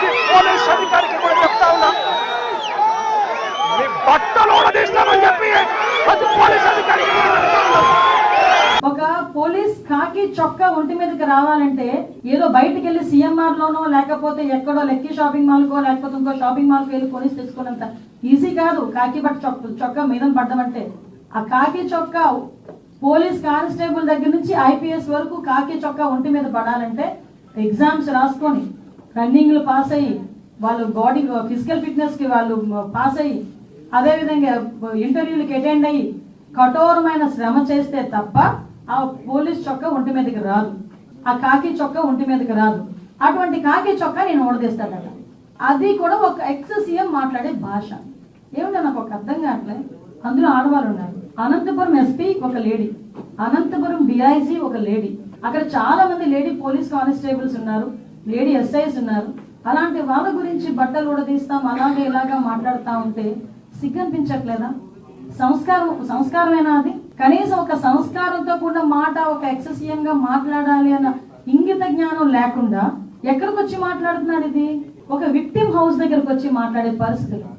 ప్రతి పోలీస్ అధికారికి కూడా చెప్తా ఉన్నా, మీ బట్టలు తీస్తామని చెప్పి ప్రతి పోలీస్ అధికారికి చెప్తా ఉన్నా. ఒక పోలీస్ కాకి చొక్కా ఒంటి మీదకి రావాలంటే ఏదో బయటకు వెళ్ళి సిఎంఆర్ లోనో లేకపోతే ఎక్కడో లెక్కీ షాపింగ్ మాల్ కో లేకపోతే ఇంకో షాపింగ్ మాల్ కి వెళ్ళి కొనిసి తెచ్చుకున్నంత ఈజీ కాదు. కాకి బట్ట చొక్కా మీద పడ్డమంటే ఆ కాకి చొక్కా పోలీస్ కానిస్టేబుల్ దగ్గర నుంచి ఐపీఎస్ వరకు కాకి చొక్కా ఒంటి మీద పడాలంటే ఎగ్జామ్స్ రాసుకొని రన్నింగ్లు పాస్ అయ్యి వాళ్ళు బాడీ ఫిజికల్ ఫిట్నెస్ కి వాళ్ళు పాస్ అయ్యి అదేవిధంగా ఇంటర్వ్యూలకు అటెండ్ అయ్యి కఠోరమైన శ్రమ చేస్తే తప్ప ఆ పోలీస్ చొక్కా ఒంటి మీదకి రాదు, ఆ కాకి చొక్కా ఒంటి మీదకి రాదు. అటువంటి కాకి చొక్కా నేను ఓడదీస్తాడట. అది కూడా ఒక ఎక్స్ సీఎం మాట్లాడే భాష ఏమిటో నాకు ఒక అర్థం కావట్లే. అందులో ఆడవాళ్ళు ఉన్నారు. అనంతపురం ఎస్పీ ఒక లేడీ, అనంతపురం డిఐజీ ఒక లేడీ, అక్కడ చాలా మంది లేడీ పోలీస్ కానిస్టేబుల్స్ ఉన్నారు, లేడీ ఎస్ఐస్ ఉన్నారు. అలాంటి వాళ్ళ గురించి బట్టలు కూడా తీస్తాం అలాగే ఇలాగా మాట్లాడుతూ ఉంటే సిగ్గనిపించట్లేదా? సంస్కారమేనా అది? కనీసం ఒక సంస్కారంతో కూడా మాట ఒక ఎక్సెసియం గా మాట్లాడాలి అన్న ఇంగిత జ్ఞానం లేకుండా ఎక్కడికి వచ్చి మాట్లాడుతున్నాడు? ఇది ఒక విక్టిమ్ హౌస్ దగ్గరకు వచ్చి మాట్లాడే పరిస్థితులు.